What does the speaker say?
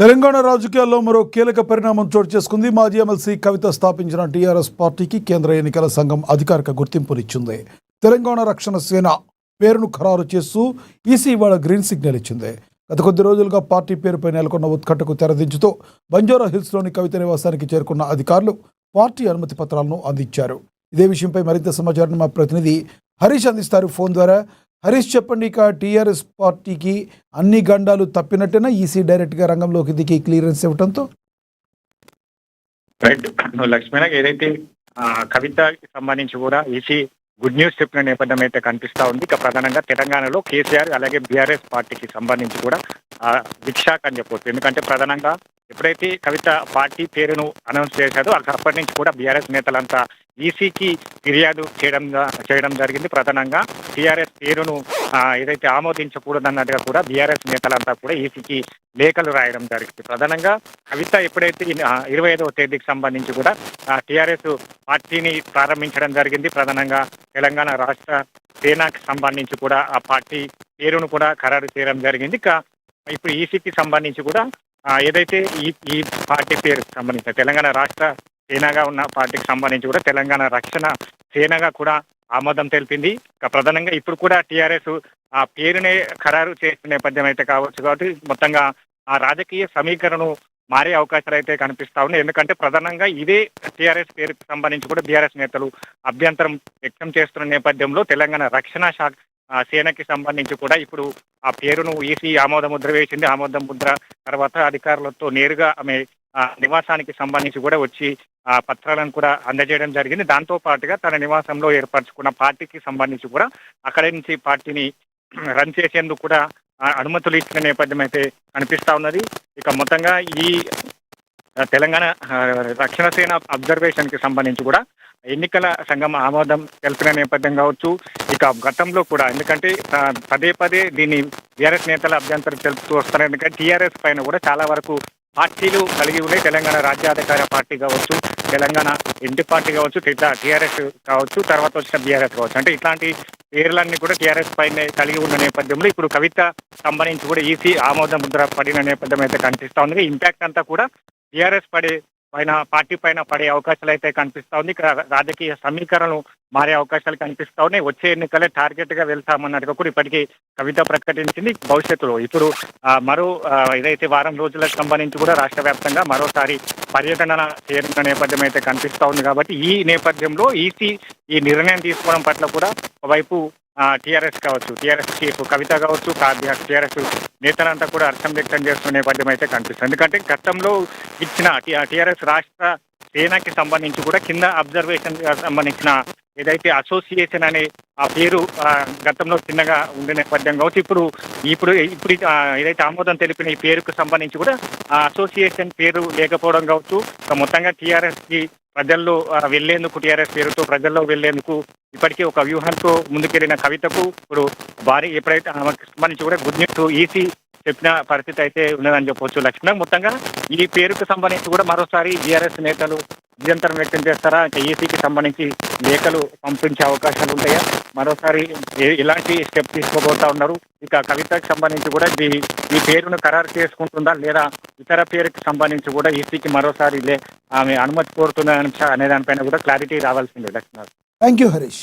తెలంగాణ రాజకీయాల్లో మరో కీలక పరిణామం చోటు చేసుకుంది. మాజీ ఎమ్మెల్సీ కవిత స్థాపించిన టీఆర్ఎస్ పార్టీకి కేంద్ర ఎన్నికల సంఘం అధికారిక గుర్తింపునిచ్చింది. తెలంగాణ రక్షణ సేన పేరును ఖరారు చేస్తూ ఈసీ ఇవాళ గ్రీన్ సిగ్నల్ ఇచ్చింది. గత కొద్ది రోజులుగా పార్టీ పేరుపై నెలకొన్న ఉత్కంఠకు తెరదించుతూ బంజారా హిల్స్లోని కవిత నివాసానికి చేరుకున్న అధికారులు పార్టీ అనుమతి పత్రాలను అందించారు. ఇదే విషయంపై మరింత సమాచారం మా ప్రతినిధి హరీష్ అందిస్తారు ఫోన్ ద్వారా. హరీష్, చెప్పండి, ఇక టీఆర్ఎస్ పార్టీకి అన్ని గండాలు తప్పినట్టేనా ఈసీ డైరెక్ట్గా రంగంలోకి దిగి క్లియరెన్స్ ఇవ్వడంతో? రైట్, లక్ష్మీనా, ఏదైతే కవితకి సంబంధించి కూడా ఈసీ గుడ్ న్యూస్ చెప్పిన నేపథ్యం అయితే కనిపిస్తా ఉంది. ఇక ప్రధానంగా తెలంగాణలో కేసీఆర్ అలాగే బీఆర్ఎస్ పార్టీకి సంబంధించి కూడా విక్షాక్ అని చెప్పవచ్చు. ఎందుకంటే ప్రధానంగా ఎప్పుడైతే కవిత పార్టీ పేరును అనౌన్స్ చేశారో అప్పటి నుంచి కూడా బీఆర్ఎస్ నేతలంతా ఈసీకి ఫిర్యాదు చేయడం జరిగింది. ప్రధానంగా టీఆర్ఎస్ పేరును ఏదైతే ఆమోదించకూడదన్నట్టుగా కూడా బీఆర్ఎస్ నేతలంతా కూడా ఈసీకి లేఖలు రాయడం జరిగింది. ప్రధానంగా కవిత ఎప్పుడైతే 25వ తేదీకి సంబంధించి కూడా టీఆర్ఎస్ పార్టీని ప్రారంభించడం జరిగింది. ప్రధానంగా తెలంగాణ రాష్ట్ర సేనకి సంబంధించి కూడా ఆ పార్టీ పేరును కూడా ఖరారు చేయడం జరిగింది. ఇక ఇప్పుడు ఈసీకి సంబంధించి కూడా ఏదైతే ఈ పార్టీ పేరుకు సంబంధించిన తెలంగాణ రాష్ట్ర సేనగా ఉన్న పార్టీకి సంబంధించి కూడా తెలంగాణ రక్షణ సేనగా కూడా ఆమోదం తెలిపింది. ప్రధానంగా ఇప్పుడు కూడా టీఆర్ఎస్ ఆ పేరునే ఖరారు చేసిన నేపథ్యం అయితే కావచ్చు. కాబట్టి మొత్తంగా ఆ రాజకీయ సమీకరణను మారే అవకాశాలు అయితే కనిపిస్తా ఉన్నాయి. ఎందుకంటే ప్రధానంగా ఇదే టీఆర్ఎస్ పేరుకు సంబంధించి కూడా బీఆర్ఎస్ నేతలు అభ్యంతరం వ్యక్తం చేస్తున్న నేపథ్యంలో తెలంగాణ రక్షణ శాఖ సేనకి సంబంధించి కూడా ఇప్పుడు ఆ పేరును ఈసీ ఆమోద ముద్ర వేసింది. ఆమోద ముద్ర తర్వాత అధికారులతో నేరుగా ఆమె నివాసానికి సంబంధించి కూడా వచ్చి ఆ పత్రాలను కూడా అందజేయడం జరిగింది. దాంతో పాటుగా తన నివాసంలో ఏర్పరచుకున్న పార్టీకి సంబంధించి కూడా అక్కడి నుంచి పార్టీని రన్ చేసేందుకు కూడా అనుమతులు ఇచ్చిన నేపథ్యం అయితే కనిపిస్తా ఉన్నది. ఇక మొత్తంగా ఈ తెలంగాణ రక్షణ సేన అబ్జర్వేషన్ కి సంబంధించి కూడా ఎన్నికల సంఘం ఆమోదం తెలిపిన నేపథ్యం కావచ్చు. ఇక గతంలో కూడా ఎందుకంటే పదే పదే దీన్ని బీఆర్ఎస్ నేతల అభ్యంతరం తెలుపుతూ వస్తున్నారు. ఎందుకంటే టీఆర్ఎస్ పైన కూడా చాలా వరకు పార్టీలు కలిగి ఉన్నాయి. తెలంగాణ రాజ్యాధికార పార్టీ కావచ్చు, తెలంగాణ ఇంటి పార్టీ కావచ్చు, టీఆర్ఎస్ కావచ్చు, తర్వాత వచ్చిన బీఆర్ఎస్ కావచ్చు. అంటే ఇట్లాంటి పేర్లన్నీ కూడా టీఆర్ఎస్ పైన కలిగి ఉన్న నేపథ్యంలో ఇప్పుడు కవిత సంబంధించి కూడా ఈసీ ఆమోద ముద్ర పడిన నేపథ్యం అయితే కనిపిస్తా ఉంది. ఇంపాక్ట్ అంతా కూడా టీఆర్ఎస్ పార్టీ పైన పడే అవకాశాలు అయితే కనిపిస్తా ఉంది. రాజకీయ సమీకరణలు మారే అవకాశాలు కనిపిస్తా ఉన్నాయి. వచ్చే ఎన్నికలే టార్గెట్ గా వెళ్తామన్నట్టుగా కూడా ఇప్పటికీ కవిత ప్రకటించింది. భవిష్యత్తులో ఇప్పుడు మరో ఏదైతే వారం రోజులకు సంబంధించి కూడా రాష్ట్ర వ్యాప్తంగా మరోసారి పర్యటన చేరిన నేపథ్యం అయితే కనిపిస్తా ఉంది. కాబట్టి ఈ నేపథ్యంలో ఈసీ ఈ నిర్ణయం తీసుకోవడం పట్ల కూడా ఒకవైపు టీఆర్ఎస్ కావచ్చు, టీఆర్ఎస్ చీఫ్ కవిత కావచ్చు, టీఆర్ఎస్ నేతలంతా కూడా హర్షం వ్యక్తం చేస్తున్న నేపథ్యం అయితే కనిపిస్తుంది. ఎందుకంటే గతంలో ఇచ్చిన టీఆర్ఎస్ రాష్ట్ర సేనకి సంబంధించి కూడా కింద అబ్జర్వేషన్ సంబంధించిన ఏదైతే అసోసియేషన్ అనే ఆ పేరు గతంలో చిన్నగా ఉండే నేపథ్యం కావచ్చు. ఇప్పుడు ఏదైతే ఆమోదం తెలిపిన ఈ పేరుకు సంబంధించి కూడా ఆ అసోసియేషన్ పేరు లేకపోవడం కావచ్చు. మొత్తంగా టీఆర్ఎస్ కి ప్రజల్లో వెళ్లేందుకు, టీఆర్ఎస్ పేరుతో ప్రజల్లో వెళ్లేందుకు ఇప్పటికీ ఒక వ్యూహంతో ముందుకెళ్లిన కవితకు ఇప్పుడు భారీ ఎప్పుడైతే ఆమెకు సంబంధించి కూడా గుడ్ న్యూస్ ఈసీ చెప్పిన పరిస్థితి అయితే ఉన్నదని చెప్పవచ్చు. లక్ష్మణ, మొత్తంగా ఈ పేరుకు సంబంధించి కూడా మరోసారి బీఆర్ఎస్ నేతలు అభ్యంతరం వ్యక్తం చేస్తారా? ఈసీకి సంబంధించి లేఖలు పంపించే అవకాశాలు ఉంటాయా? మరోసారి ఇలాంటి స్టెప్ తీసుకోబోతా ఉన్నారు. ఇక కవితకు సంబంధించి కూడా ఈ పేరును ఖరారు చేసుకుంటుందా లేదా ఇతర పేరుకి సంబంధించి కూడా ఈసీకి మరోసారి ఆమె అనుమతి కోరుతుందా అనే దానిపైన కూడా క్లారిటీ రావాల్సిందే. లక్ష్మణ, థ్యాంక్ యూ హరీష్.